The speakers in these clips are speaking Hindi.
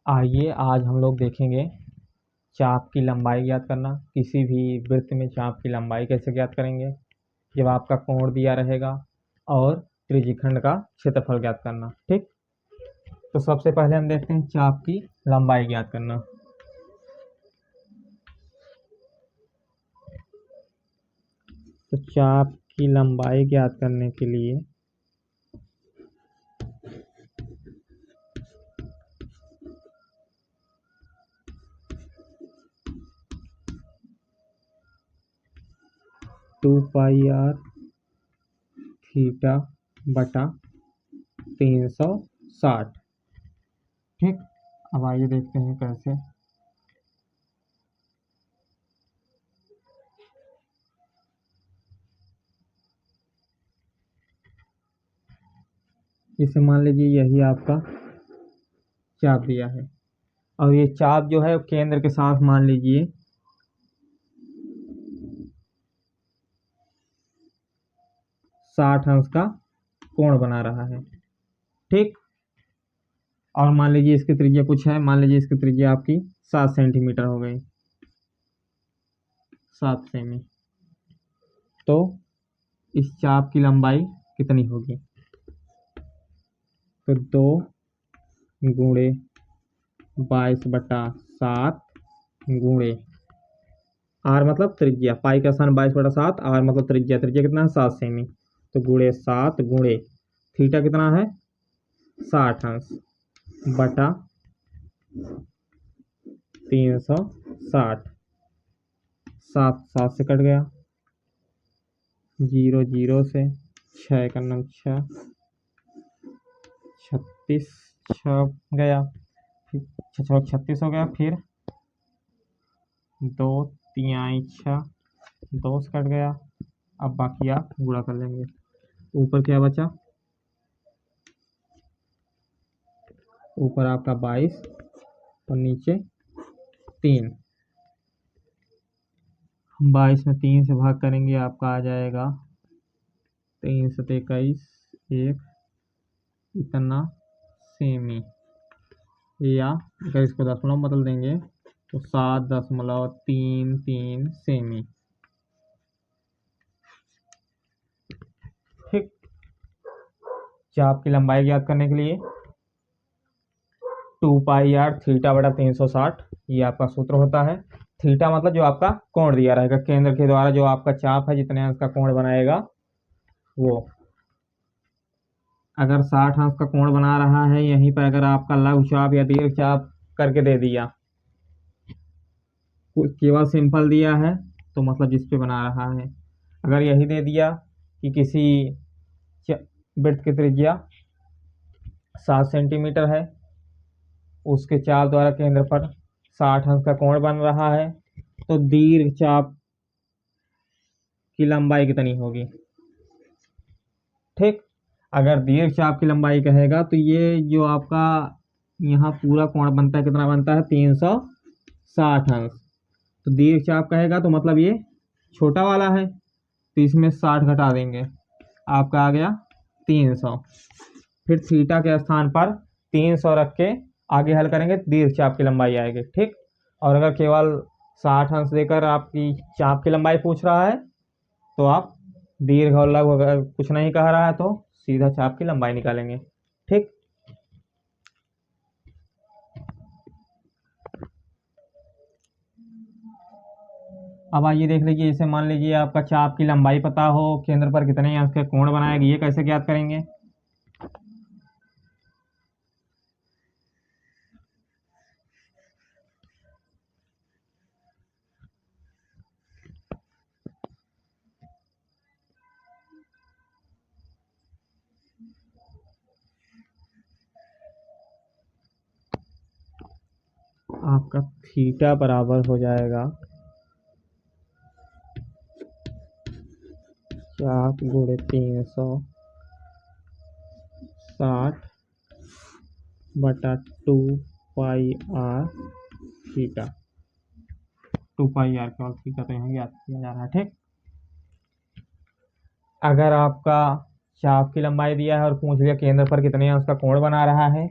आइए आज हम लोग देखेंगे चाप की लंबाई ज्ञात करना। किसी भी वृत्त में चाप की लंबाई कैसे ज्ञात करेंगे जब आपका कोण दिया रहेगा, और त्रिज्यखंड का क्षेत्रफल ज्ञात करना। ठीक, तो सबसे पहले हम देखते हैं चाप की लंबाई ज्ञात करना। तो चाप की लंबाई ज्ञात करने के लिए टू पाई आर थीटा बटा 360। ठीक, अब आइए देखते हैं कैसे। इसे मान लीजिए यही आपका चाप दिया है, और ये चाप जो है केंद्र के साथ मान लीजिए 60 अंश का कोण बना रहा है। ठीक, और मान लीजिए इसकी त्रिज्या कुछ है, मान लीजिए इसकी त्रिज्या आपकी 7 सेंटीमीटर हो गई, 7 सेमी। तो इस चाप की लंबाई कितनी होगी? तो 2 गुणे 22/7 गुणे आर मतलब त्रिज्या, पाई का स्थान 22/7, आर मतलब त्रिज्या, त्रिज्या कितना है 7 सेमी, तो गुणे 7 गुणे थीटा कितना है 60 अंश बटा 360। 7 7 से कट गया, 0 0 से 6 का 9 6, 36 6 गया, फिर 36 हो गया, फिर 2 3 6, 2 से कट गया। अब बाकी आप गुणा कर लेंगे। ऊपर क्या बचा? ऊपर आपका 22 और नीचे 3। 22 में 3 से भाग करेंगे, आपका आ जाएगा 3 से 21 एक इतना सेमी, या अगर इसको दशमलव बदल देंगे तो 7.33 सेमी। ठीक, चाप की लंबाई ज्ञात करने के लिए 2 पाई आर थीटा बटा 360 ये आपका सूत्र होता है। थीटा मतलब जो आपका कोण दिया रहेगा केंद्र के द्वारा, जो आपका चाप है जितने अंश का कोण बनाएगा वो। अगर 60 अंश का कोण बना रहा है, यहीं पर अगर आपका लघु चाप या दीर्घ चाप करके दे दिया, केवल सिंपल दिया है तो मतलब जिस पे बना रहा है। अगर यही दे दिया कि किसी वृत्त की त्रिज्या 7 सेंटीमीटर है, उसके चाप द्वारा केंद्र पर 60 अंश का कोण बन रहा है, तो दीर्घ चाप की लंबाई कितनी होगी? ठीक, अगर दीर्घ चाप की लंबाई कहेगा तो ये जो आपका यहाँ पूरा कोण बनता है कितना बनता है 360 अंश। तो दीर्घ चाप कहेगा तो मतलब ये छोटा वाला है, तो इसमें 60 घटा देंगे, आपका आ गया 300। फिर थीटा के स्थान पर 300 रख के आगे हल करेंगे, दीर्घ चाप की लंबाई आएगी। ठीक, और अगर केवल 60 अंश देकर आपकी चाप की लंबाई पूछ रहा है तो आप दीर्घ और लघु अगर कुछ नहीं कह रहा है तो सीधा चाप की लंबाई निकालेंगे। ठीक, अब आइए देख लीजिए, इसे मान लीजिए आपका चाप की लंबाई पता हो, केंद्र पर कितने अंश के कोण बनाएगी, ये कैसे ज्ञात करेंगे? आपका थीटा बराबर हो जाएगा चाप गुणे 360 बटा 2 पाई आर थीटा। 2 पाई आर केवल थीटा तो यहाँ ज्ञात किया जा रहा है। ठीक, अगर आपका चाप की लंबाई दिया है और पूछ लिया केंद्र पर कितने अंश का कोण बना रहा है,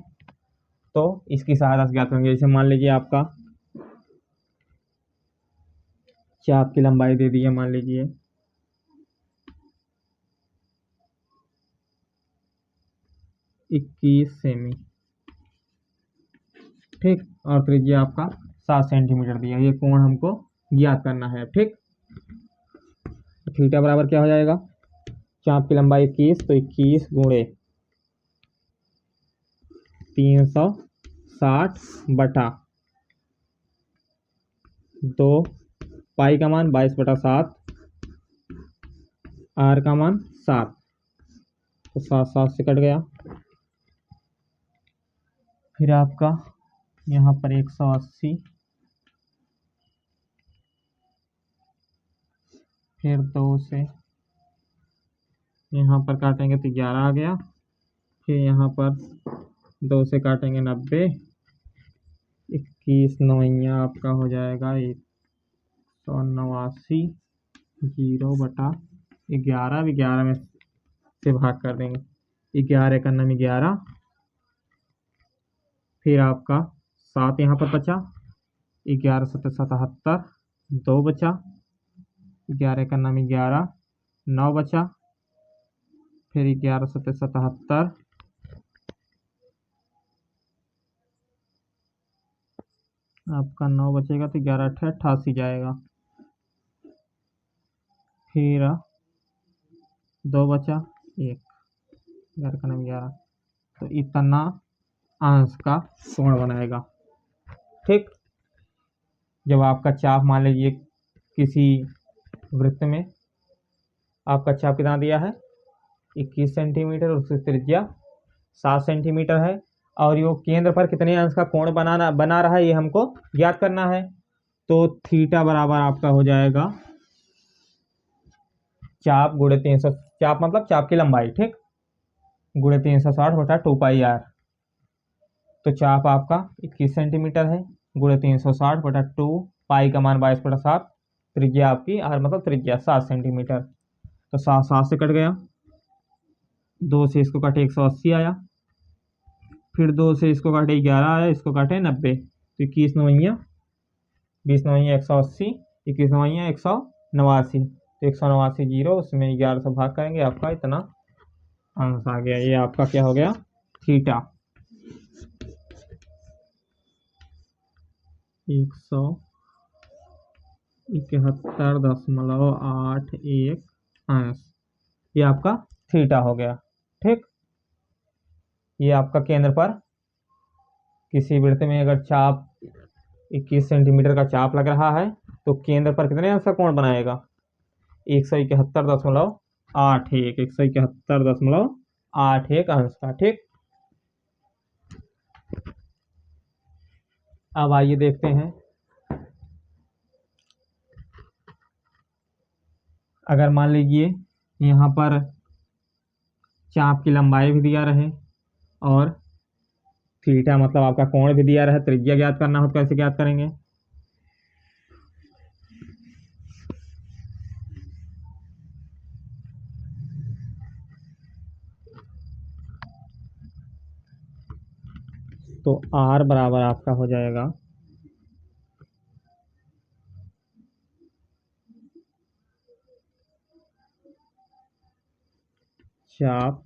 तो इसकी सहायता से ज्ञात करेंगे। जैसे मान लीजिए आपका चाप की लंबाई दे दी है, मान लीजिए 21 सेमी, ठीक, और त्रिज्या आपका 7 सेंटीमीटर दिया। ये कोण हमको ज्ञात करना है, ठीक। थीटा बराबर क्या हो जाएगा, चाप की लंबाई 21, तो 21 गुणे 360 बटा 2, पाई का मान 22/7, आर का मान 7, तो 7 से कट गया। फिर आपका यहाँ पर 180, फिर 2 से यहाँ पर काटेंगे तो 11 आ गया। फिर यहाँ पर 2 से काटेंगे 90, 21 नौइया आपका हो जाएगा 189, 0/11, अब 11 में से भाग कर देंगे, 11 का नाम 11, फिर आपका 7 यहाँ पर बचा, 11 7 77, 2 बचा, 11 का नाम 11, 9 बचा, फिर 11 7 77, आपका 9 बचेगा तो 11 8 88 जाएगा, फिर 2 बचा, 1, 11 का नाम 11, तो इतना अंश का कोण बनाएगा, ठीक। जब आपका चाप मान लीजिए किसी वृत्त में आपका चाप कितना दिया है 21 सेंटीमीटर, उसकी त्रिज्या 7 सेंटीमीटर है, और ये केंद्र पर कितने अंश का कोण बना रहा है ये हमको ज्ञात करना है। तो थीटा बराबर आपका हो जाएगा चाप गुणे 300, चाप मतलब चाप की लंबाई, ठीक, गुणे 360 बटा 2πr। तो चाप आपका 21 सेंटीमीटर है, गुणे 360 बटा 2, पाई का मान 22/7, त्रिज्या आपकी आर मतलब त्रिज्या 7 सेंटीमीटर, तो 7 से कट गया, 2 से इसको काटे 180 आया, फिर 2 से इसको काटे 11 आया, इसको काटे 90, तो 21 नौइया 20 नौइया 180, 21 नौइया 189, तो 189 जीरो, उसमें 11 से भाग करेंगे, आपका इतना अंश आ गया। ये आपका क्या हो गया, थीटा 171.81 अंश, ये आपका थीटा हो गया, ठीक। ये आपका केंद्र पर किसी वृत्त में अगर चाप 21 सेंटीमीटर का चाप लग रहा है तो केंद्र पर कितने अंश का कोण बनाएगा 171.81 अंश का, ठीक। अब आइए देखते हैं, अगर मान लीजिए यहाँ पर चाप की लंबाई भी दिया रहे और थीटा मतलब आपका कोण भी दिया रहे, त्रिज्या ज्ञात करना हो तो कैसे ज्ञात करेंगे, तो R बराबर आपका हो जाएगा चाप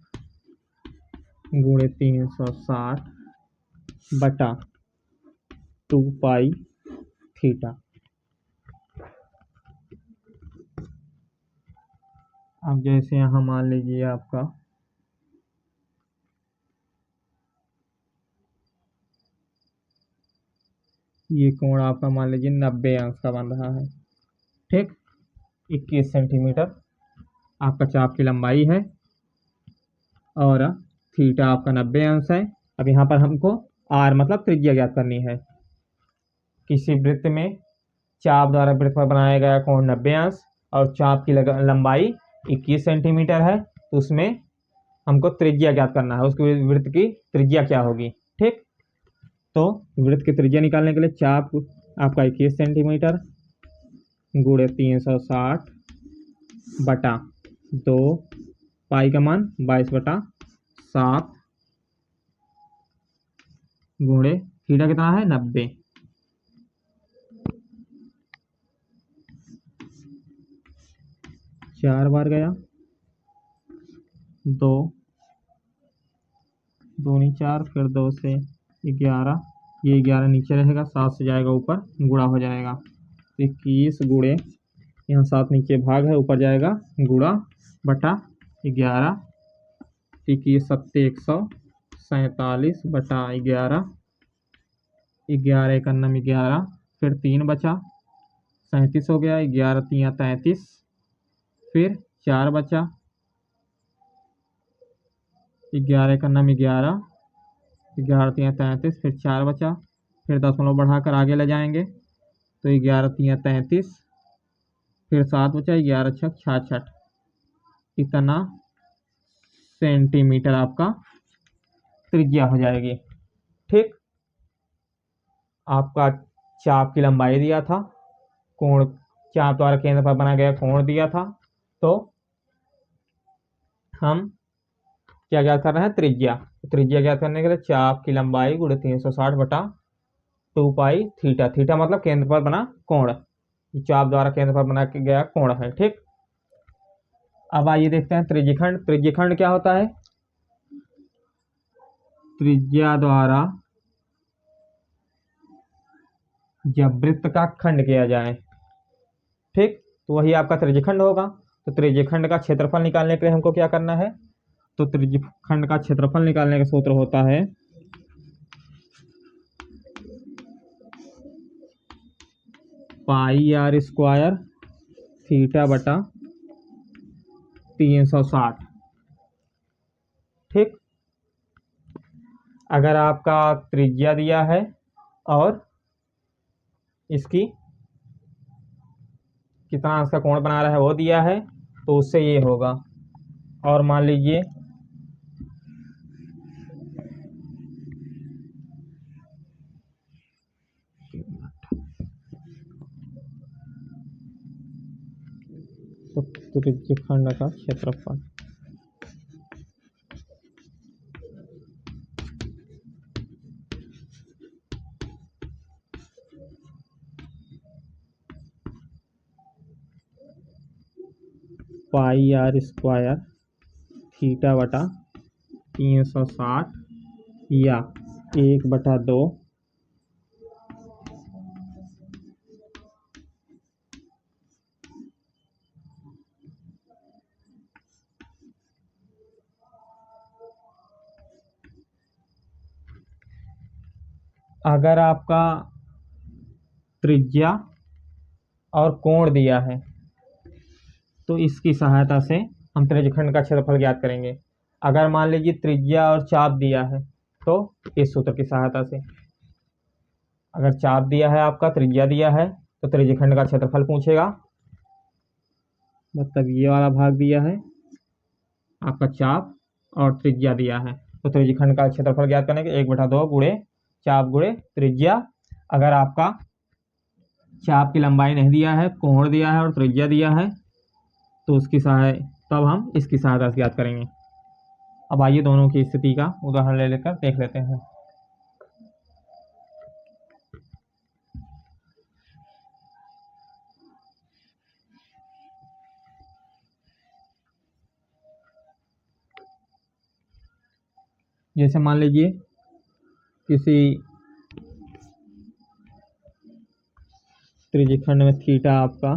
गुणे 360 बटा 2π थीटा। अब जैसे यहाँ मान लीजिए आपका ये कोण आपका मान लीजिए 90 अंश का बन रहा है, ठीक। 21 सेंटीमीटर आपका चाप की लंबाई है और थीटा आपका 90 अंश है। अब यहाँ पर हमको आर मतलब त्रिज्या ज्ञात करनी है। किसी वृत्त में चाप द्वारा वृत्त पर बनाया गया कोण 90 अंश और चाप की लंबाई 21 सेंटीमीटर है, तो उसमें हमको त्रिज्या ज्ञात करना है, उसकी वृत्त की त्रिज्या क्या होगी, ठीक। तो वृत्त की त्रिज्या निकालने के लिए चाप आपका 21 सेंटीमीटर गुणे 360 बटा 2, पाई का मान 22/7, गुणे थीटा कितना है 90, चार बार गया, दो दूनी चार, फिर 2 से 11, ये 11 नीचे रहेगा, 7 से जाएगा ऊपर, गुणा हो जाएगा, 21 गुणे, यहाँ 7 नीचे भाग है, ऊपर जाएगा गुणा बटा 11, 21 सत्ते 147 बटा 11, 11 एक अन्नम 11, फिर 3 बचा, 37 हो गया, 11 तियाँ 33, फिर 4 बचा, 11 एक अन्नम 11, 11 तियाँ 33, फिर 4 बचा, फिर दशमलव बढ़ाकर आगे ले जाएंगे तो 11 तियाँ 33, फिर 7 बचा, 11 छक 66, इतना सेंटीमीटर आपका त्रिज्या हो जाएगी। ठीक, आपका चाप की लंबाई दिया था, कोण चाप द्वारा केंद्र पर बना गया कोण दिया था, तो हम क्या ज्ञात कर रहे हैं, त्रिज्या। त्रिज्या ज्ञात करने के लिए चाप की लंबाई गुणे 360 बटा 2 पाई थीटा, थीटा मतलब केंद्र पर बना कोण, चाप द्वारा केंद्र पर बना गया कोण है। ठीक, अब आइए देखते हैं त्रिज्यखंड। त्रिज्यखंड क्या होता है, त्रिज्या द्वारा जब वृत्त का खंड किया जाए, ठीक, तो वही आपका त्रिज्यखंड होगा। तो त्रिज्यखंड का क्षेत्रफल निकालने के लिए हमको क्या करना है, तो त्रिज्यखंड का क्षेत्रफल निकालने का सूत्र होता है पाई आर स्क्वायर थीटा बटा 360। ठीक, अगर आपका त्रिज्या दिया है और इसकी कितना इसका कोण बना रहा है वो दिया है, तो उससे ये होगा। और मान लीजिए तो त्रिज्यखंड का क्षेत्रफल पाई आर स्क्वायर थीटा बटा 360 या 1/2। अगर आपका त्रिज्या और कोण दिया है तो इसकी सहायता से हम त्रिज्यखंड का क्षेत्रफल ज्ञात करेंगे। अगर मान लीजिए त्रिज्या और चाप दिया है तो इस सूत्र की सहायता से, अगर चाप दिया है आपका, त्रिज्या दिया है, तो त्रिज्यखंड का क्षेत्रफल पूछेगा, मतलब ये वाला भाग दिया है आपका चाप और त्रिज्या दिया है, तो त्रिज्यखंड का क्षेत्रफल ज्ञात करने के 1/2 गुणे चाप गुणे त्रिज्या। अगर आपका चाप की लंबाई नहीं दिया है, कोण दिया है और त्रिज्या दिया है, तो उसकी तब हम इसकी सहायता से ज्ञात करेंगे। अब आइए दोनों की स्थिति का उदाहरण ले लेकर देख लेते हैं। जैसे मान लीजिए किसी त्रिज्यखंड में थीटा आपका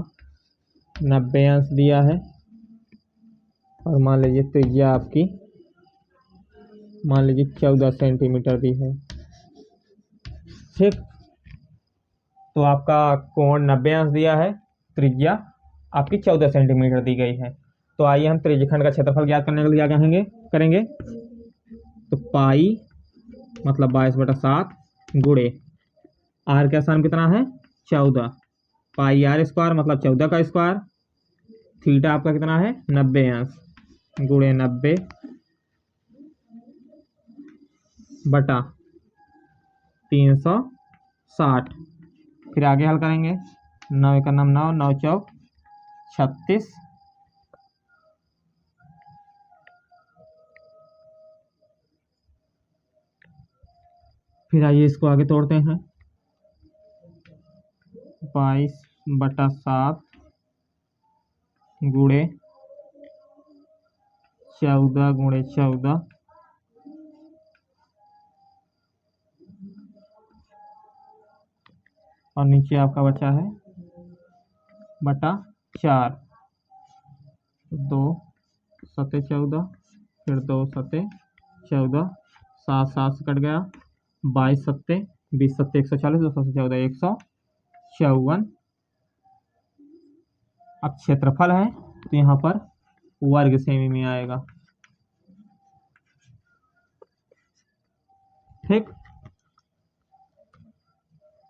90 अंश दिया है और मान लीजिए त्रिज्या आपकी मान लीजिए 14 सेंटीमीटर दी है। ठीक, तो आपका कोण 90 अंश दिया है, त्रिज्या आपकी 14 सेंटीमीटर दी गई है। तो आइए हम त्रिज्यखंड का क्षेत्रफल ज्ञात करने के लिए क्या करेंगे, तो पाई मतलब 22/7 गुणे आर का स्थान कितना है 14, पाई आर स्क्वायर मतलब 14 का स्क्वायर, थीटा आपका कितना है 90 अंश गुणे 90 बटा 360। फिर आगे हल करेंगे, 9 एक 9, 9 चौक 36, फिर आइए इसको आगे तोड़ते हैं। 22/7 गुणे 14 गुणे 14 और नीचे आपका बचा है बटा 4। 2 सते 14, फिर 2 सते 14, 7 7 से कट गया, 22 सत्ते 20 सत्ते 140, 2 सत्ते 14 154। अब क्षेत्रफल है तो यहाँ पर वर्ग सेमी में आएगा। ठीक,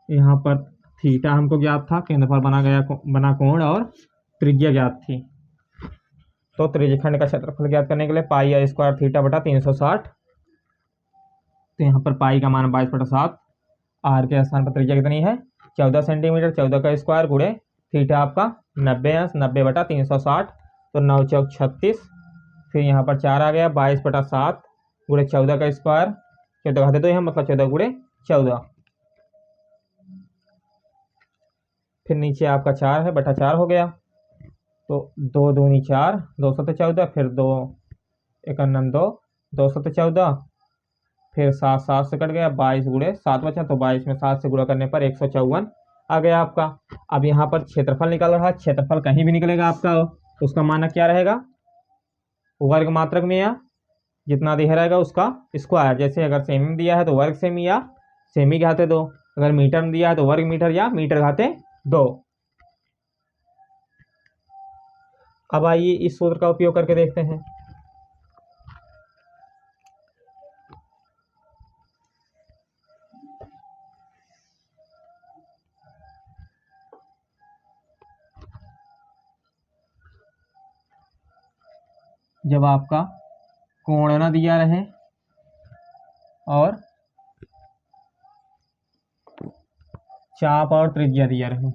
यहाँ पर थीटा हमको ज्ञात था, केंद्रफल बना कोण और त्रिज्या ज्ञात थी। तो त्रिज्यखंड का क्षेत्रफल ज्ञात करने के लिए पाई r स्क्वायर थीटा बटा 360। तो यहाँ पर पाई का मान 22/7, आर के स्थान पर त्रिज्या कितनी है 14 सेंटीमीटर, 14 का स्क्वायर गुणे थीटा आपका 90 अंश, 90/360, तो 9 चौक 36। फिर यहाँ पर 4 आ गया, 22/7 गुणे 14 का स्क्वायर, 14 घाते तो यहाँ मतलब 14 गुणे 14। फिर नीचे आपका 4 है बटा 4 हो गया, तो 2 दूनी 4, 2 सत्ते 14, फिर 2 1 2, 2 सत्ते 14, फिर 7 7 से कट गया, 22 गुणे 7 बचा, तो 22 में 7 से गुणा करने पर 154 आ गया आपका। अब यहाँ पर क्षेत्रफल निकल रहा है, क्षेत्रफल कहीं भी निकलेगा आपका, उसका मानक क्या रहेगा वर्ग मात्रक में या जितना दिया रहेगा उसका स्क्वायर। जैसे अगर सेमी में दिया है तो वर्ग सेमी या सेमी घाते 2, अगर मीटर में दिया है तो वर्ग मीटर या मीटर घाते 2। अब आइए इस सूत्र का उपयोग करके देखते हैं। जब आपका कोण ना दिया रहे और चाप और त्रिज्या दिया रहे,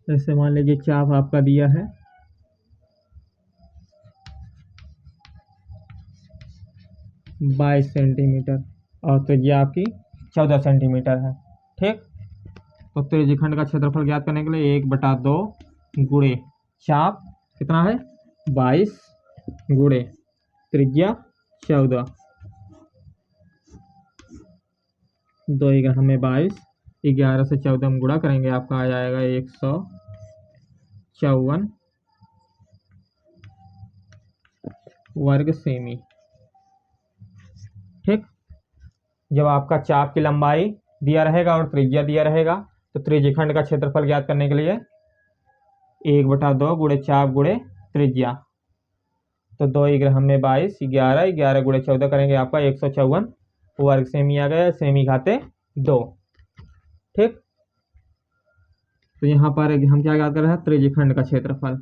जैसे मान लीजिए चाप आपका दिया है 22 सेंटीमीटर और त्रिज्या आपकी 14 सेंटीमीटर है। ठीक, तो त्रिज्यखंड का क्षेत्रफल ज्ञात करने के लिए 1/2 गुणे चाप कितना है 22 गुणे त्रिज्या 14, 2 हमें 22, 11 से 14 में गुणा करेंगे, आपका आ जाएगा 154 वर्ग सेमी। ठीक, जब आपका चाप की लंबाई दिया रहेगा और त्रिज्या दिया रहेगा तो त्रिज्यखंड का क्षेत्रफल ज्ञात करने के लिए 1/2 गुणे चाप गुणे त्रिज्या, तो 2 हमें 22, 11, 11 गुणे 14 करेंगे, आपका 154 वर्ग सेमी आ गया, सेमी घाते 2। ठीक, तो यहाँ पर हम क्या ज्ञात कर रहे हैं त्रिज्यखंड का क्षेत्रफल।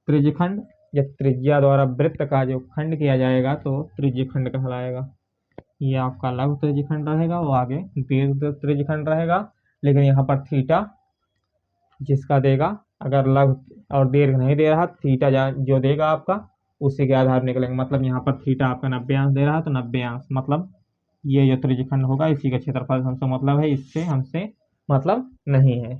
त्रिज्यखंड जब त्रिज्या द्वारा वृत्त का जो खंड किया जाएगा तो त्रिज्यखंड कहलाएगा। ये आपका लघु त्रिज्यखंड रहेगा, वो आगे दीर्घ त्रिज्यखंड रहेगा, लेकिन यहाँ पर थीटा जिसका देगा, अगर लघु और दीर्घ नहीं दे रहा, थीटा जो देगा आपका उसी के आधार निकलेंगे। मतलब यहाँ पर थीटा आपका 90 अंश दे रहा है तो 90 अंश, मतलब ये जो त्रिज्यखंड होगा इसी का क्षेत्रफल हमसे मतलब है, इससे हमसे मतलब नहीं है।